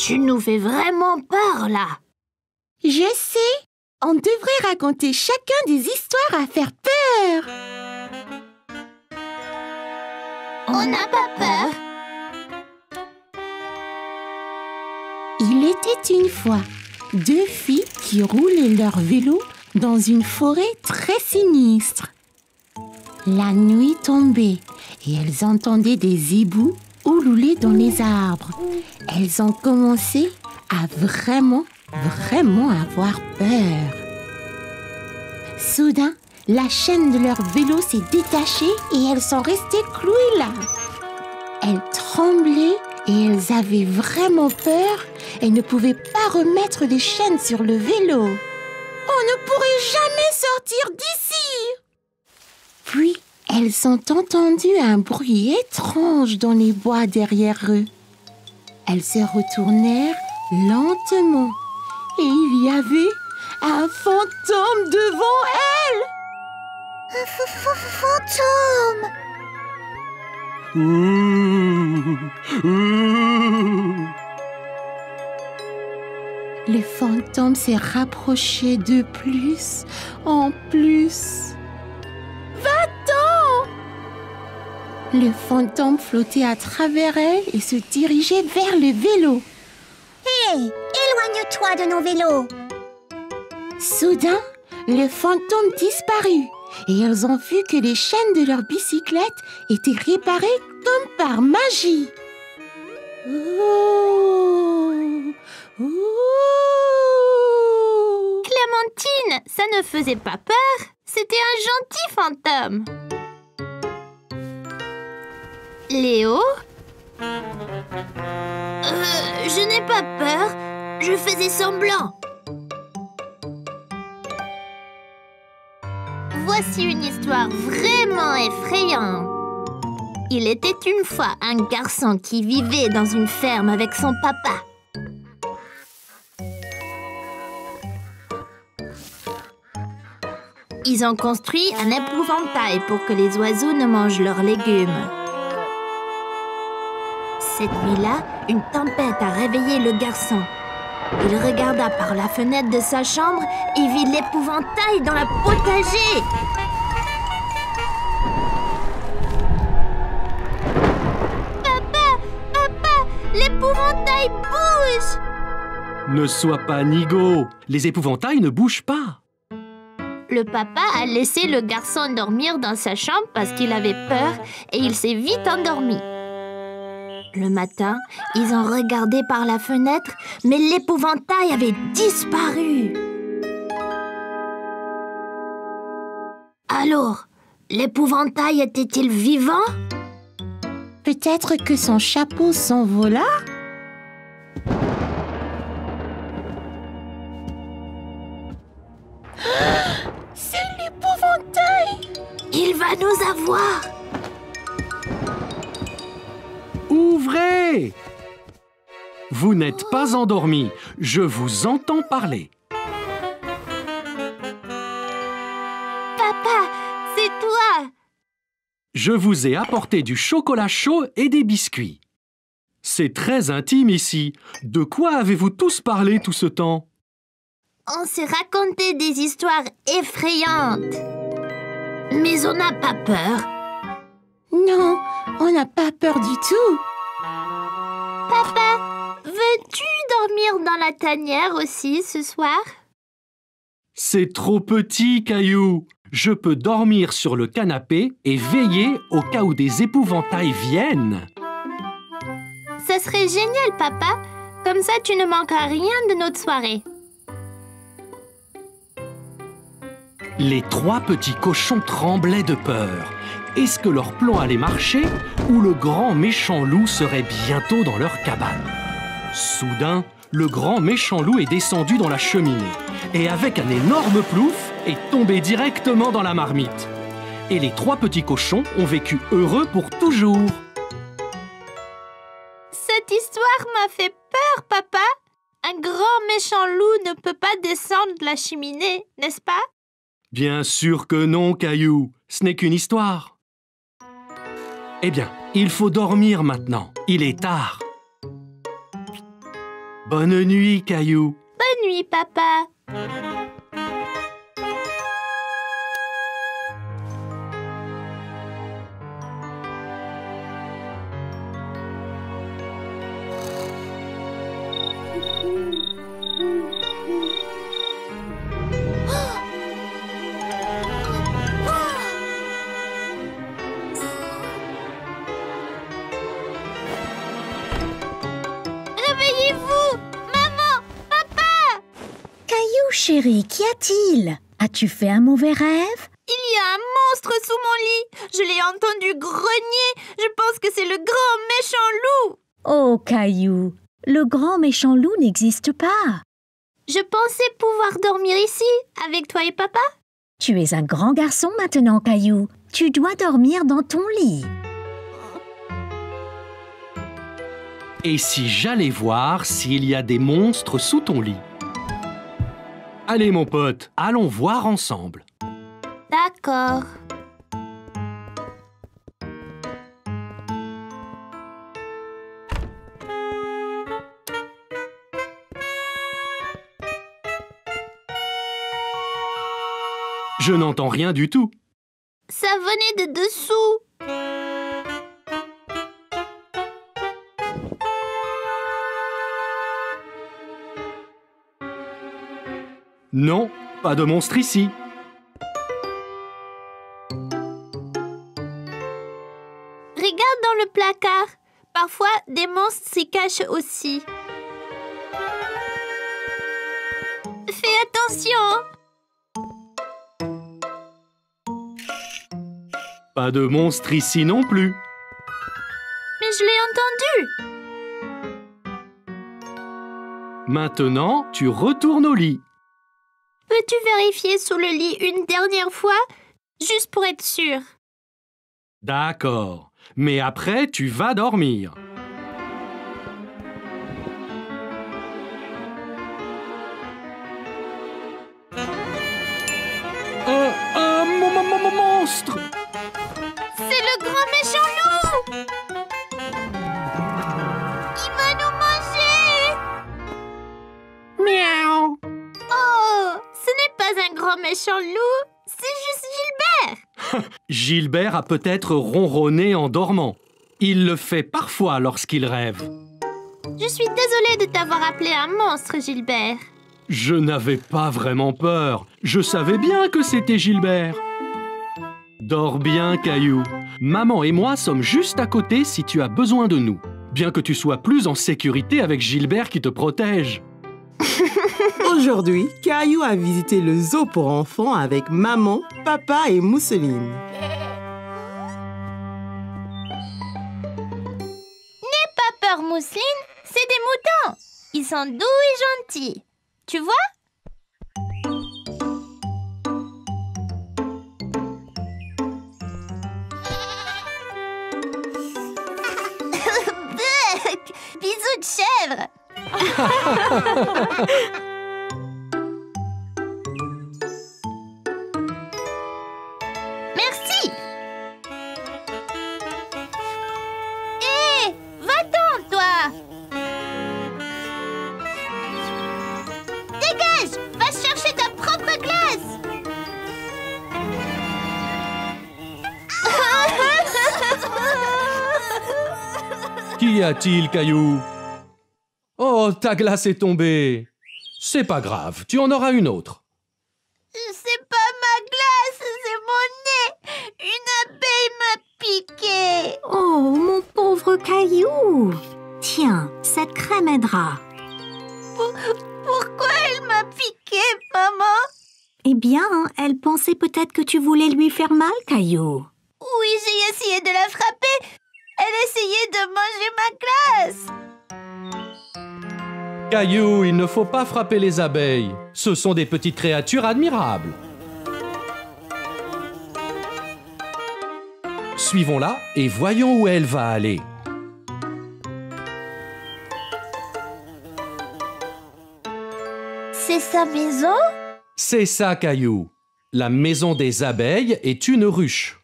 Tu nous fais vraiment peur, là. Je sais. On devrait raconter chacun des histoires à faire peur. On n'a pas peur. Il était une fois 2 filles qui roulaient leur vélo dans une forêt très sinistre. La nuit tombait et elles entendaient des hiboux oulouler dans les arbres. Elles ont commencé à vraiment avoir peur. Soudain, la chaîne de leur vélo s'est détachée et elles sont restées clouées là. Elles tremblaient et elles avaient vraiment peur et ne pouvaient pas remettre les chaînes sur le vélo. On ne pourrait jamais sortir d'ici! Puis, elles ont entendu un bruit étrange dans les bois derrière eux. Elles se retournèrent lentement et il y avait un fantôme devant elles. Un fantôme! Le fantôme s'est rapproché de plus en plus. Va-t'en! Le fantôme flottait à travers elle et se dirigeait vers le vélo. Hé, éloigne-toi de nos vélos! Soudain, le fantôme disparut et elles ont vu que les chaînes de leur bicyclette étaient réparées comme par magie. Oh, oh. Clémentine, ça ne faisait pas peur. C'était un gentil fantôme. Léo? Je n'ai pas peur. Je faisais semblant. Voici une histoire vraiment effrayante. Il était une fois un garçon qui vivait dans une ferme avec son papa. Ils ont construit un épouvantail pour que les oiseaux ne mangent leurs légumes. Cette nuit-là, une tempête a réveillé le garçon. Il regarda par la fenêtre de sa chambre et vit l'épouvantail dans le potager. Papa, l'épouvantail bouge! Ne sois pas nigaud, les épouvantails ne bougent pas. Le papa a laissé le garçon dormir dans sa chambre parce qu'il avait peur et il s'est vite endormi. Le matin, ils ont regardé par la fenêtre, mais l'épouvantail avait disparu. Alors, l'épouvantail était-il vivant? Peut-être que son chapeau s'envola? C'est l'épouvantail! Il va nous avoir! Ouvrez! Vous n'êtes pas endormi, je vous entends parler. Papa, c'est toi! Je vous ai apporté du chocolat chaud et des biscuits. C'est très intime ici. De quoi avez-vous tous parlé tout ce temps? On s'est raconté des histoires effrayantes. Mais on n'a pas peur. Non, on n'a pas peur du tout. Papa, veux-tu dormir dans la tanière aussi ce soir? C'est trop petit, Caillou. Je peux dormir sur le canapé et veiller au cas où des épouvantails viennent. Ça serait génial, papa. Comme ça, tu ne manqueras rien de notre soirée. Les 3 petits cochons tremblaient de peur. Est-ce que leur plan allait marcher ou le grand méchant loup serait bientôt dans leur cabane? Soudain, le grand méchant loup est descendu dans la cheminée et avec un énorme plouf est tombé directement dans la marmite. Et les 3 petits cochons ont vécu heureux pour toujours. Cette histoire m'a fait peur, papa. Un grand méchant loup ne peut pas descendre de la cheminée, n'est-ce pas? Bien sûr que non, Caillou. Ce n'est qu'une histoire. Eh bien, il faut dormir maintenant. Il est tard. Bonne nuit, Caillou. Bonne nuit, papa. Réveillez-vous! Maman! Papa! Caillou, chérie, qu'y a-t-il? As-tu fait un mauvais rêve? Il y a un monstre sous mon lit. Je l'ai entendu grogner. Je pense que c'est le grand méchant loup. Oh, Caillou, le grand méchant loup n'existe pas. Je pensais pouvoir dormir ici, avec toi et papa. Tu es un grand garçon maintenant, Caillou. Tu dois dormir dans ton lit. Et si j'allais voir s'il y a des monstres sous ton lit? Allez, mon pote, allons voir ensemble. D'accord. Je n'entends rien du tout. Ça venait de dessous. Non, pas de monstre ici. Regarde dans le placard. Parfois, des monstres s'y cachent aussi. Fais attention. Pas de monstre ici non plus. Mais je l'ai entendu. Maintenant, tu retournes au lit. Peux-tu vérifier sous le lit une dernière fois, juste pour être sûr? D'accord. Mais après, tu vas dormir. Un monstre! C'est le grand méchant loup! Il va nous manger! Miaou! Oh, ce n'est pas un grand méchant loup, c'est juste Gilbert! Gilbert a peut-être ronronné en dormant. Il le fait parfois lorsqu'il rêve. Je suis désolée de t'avoir appelé un monstre, Gilbert. Je n'avais pas vraiment peur. Je savais bien que c'était Gilbert. Dors bien, Caillou. Maman et moi sommes juste à côté si tu as besoin de nous. Bien que tu sois plus en sécurité avec Gilbert qui te protège. Aujourd'hui, Caillou a visité le zoo pour enfants avec maman, papa et Mousseline. N'aie pas peur, Mousseline, c'est des moutons. Ils sont doux et gentils. Tu vois? Bisous de chèvre. Merci. Hé, va-t'en, toi. Dégage, va chercher ta propre glace. Qu'y a-t-il, Caillou? Oh, ta glace est tombée. C'est pas grave, tu en auras une autre. C'est pas ma glace, c'est mon nez. Une abeille m'a piqué. Oh, mon pauvre Caillou. Tiens, cette crème aidera. Pourquoi elle m'a piqué, maman? Eh bien, elle pensait peut-être que tu voulais lui faire mal, Caillou. Oui, j'ai essayé de la frapper. Elle essayait de manger ma glace. Caillou, il ne faut pas frapper les abeilles. Ce sont des petites créatures admirables. Suivons-la et voyons où elle va aller. C'est sa maison? C'est ça, Caillou. La maison des abeilles est une ruche.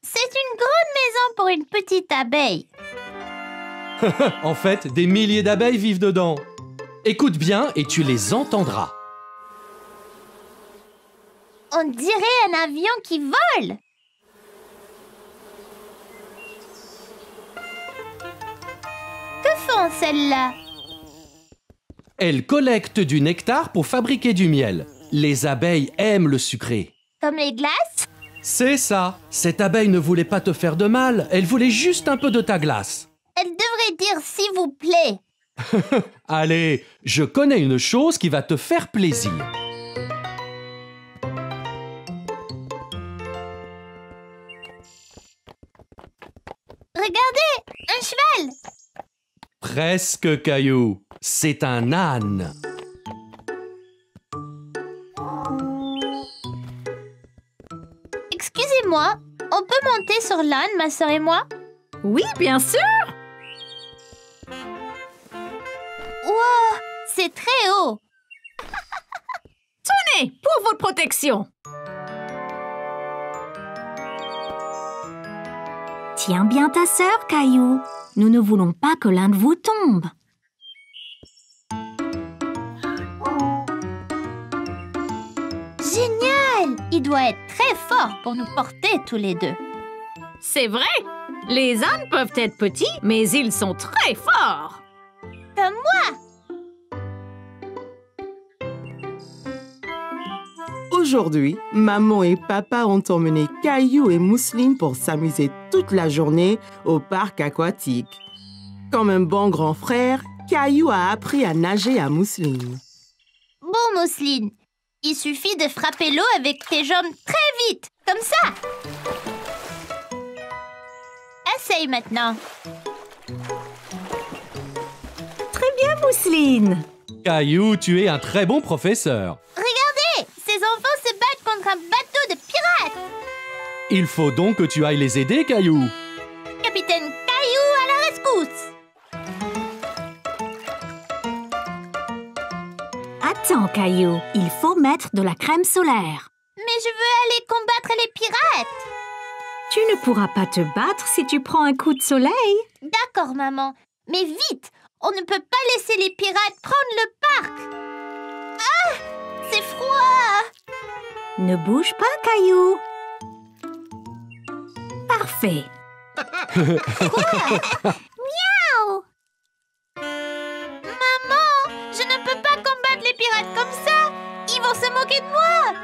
C'est une grande maison pour une petite abeille. En fait, des milliers d'abeilles vivent dedans. Écoute bien et tu les entendras. On dirait un avion qui vole. Que font celles-là? Elles collectent du nectar pour fabriquer du miel. Les abeilles aiment le sucré. Comme les glaces? C'est ça. Cette abeille ne voulait pas te faire de mal. Elle voulait juste un peu de ta glace. Elle devrait dire s'il vous plaît. Allez, je connais une chose qui va te faire plaisir. Regardez, un cheval. Presque, Caillou. C'est un âne. Excusez-moi, on peut monter sur l'âne, ma sœur et moi? Oui, bien sûr. Wow, c'est très haut. Tenez, pour votre protection. Tiens bien ta sœur, Caillou. Nous ne voulons pas que l'un de vous tombe. Génial! Il doit être très fort pour nous porter tous les deux. C'est vrai. Les ânes peuvent être petits, mais ils sont très forts. Comme moi! Aujourd'hui, maman et papa ont emmené Caillou et Mousseline pour s'amuser toute la journée au parc aquatique. Comme un bon grand frère, Caillou a appris à nager à Mousseline. Bon, Mousseline, il suffit de frapper l'eau avec tes jambes très vite, comme ça. Essaye maintenant. Très bien, Mousseline. Caillou, tu es un très bon professeur. Regardez, ces enfants se battent contre un bateau de pirates. Il faut donc que tu ailles les aider, Caillou. Capitaine Caillou à la rescousse. Attends, Caillou. Il faut mettre de la crème solaire. Mais je veux aller combattre les pirates. Tu ne pourras pas te battre si tu prends un coup de soleil. D'accord, maman. Mais vite, on ne peut pas laisser les pirates prendre le parc. Ah, c'est froid. Ne bouge pas, Caillou. Parfait. Miaou. Maman, je ne peux pas combattre les pirates comme ça. Ils vont se moquer de moi.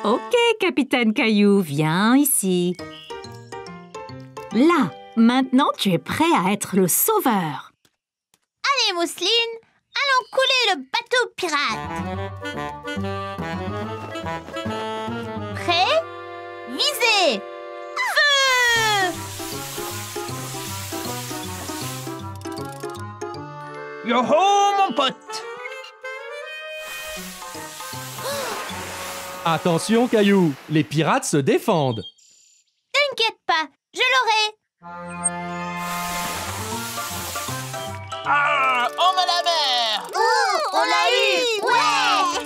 Ok, Capitaine Caillou, viens ici. Là, maintenant tu es prêt à être le sauveur. Allez, Mousseline, allons couler le bateau pirate. Prêt? Visez! Feu! Yo-ho, mon pote! Attention, Caillou, les pirates se défendent. T'inquiète pas, je l'aurai. Ah, on me la mer! Oh, on l'a eu! Ouais!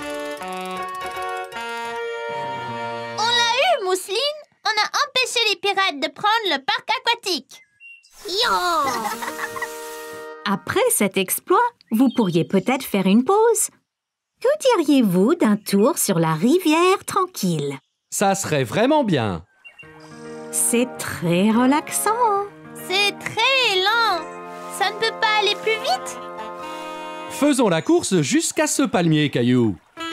On l'a eu, Mousseline. On a empêché les pirates de prendre le parc aquatique. Yo! Après cet exploit, vous pourriez peut-être faire une pause. Que diriez-vous d'un tour sur la rivière tranquille? Ça serait vraiment bien. C'est très relaxant. C'est très lent. Ça ne peut pas aller plus vite? Faisons la course jusqu'à ce palmier, Caillou. D'accord.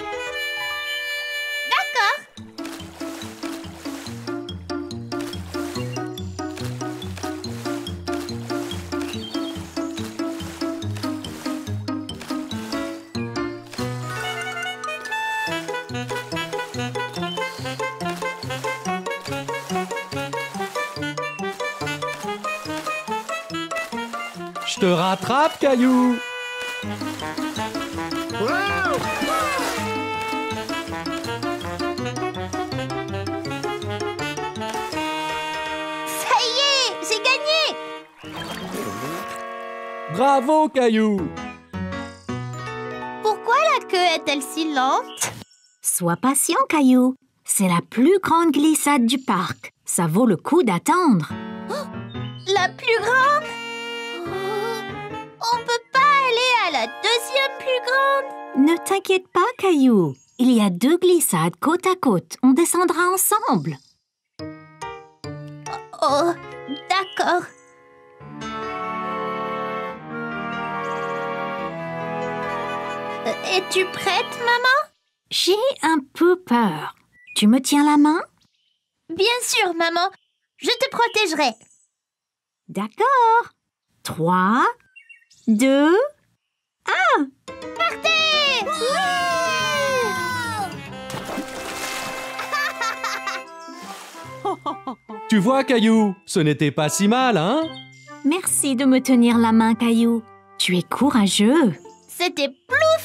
Je te rattrape, Caillou. Ça y est, j'ai gagné. Bravo, Caillou. Pourquoi la queue est-elle si lente? Sois patient, Caillou. C'est la plus grande glissade du parc. Ça vaut le coup d'attendre. La plus grande? Oh, on peut pas aller à la deuxième plus grande. Ne t'inquiète pas, Caillou. Il y a 2 glissades côte à côte. On descendra ensemble. Oh, d'accord. Es-tu prête, maman? J'ai un peu peur. Tu me tiens la main? Bien sûr, maman. Je te protégerai. D'accord. 3, 2, 1. Partez! Tu vois, Caillou, ce n'était pas si mal, hein? Merci de me tenir la main, Caillou. Tu es courageux. C'était plouf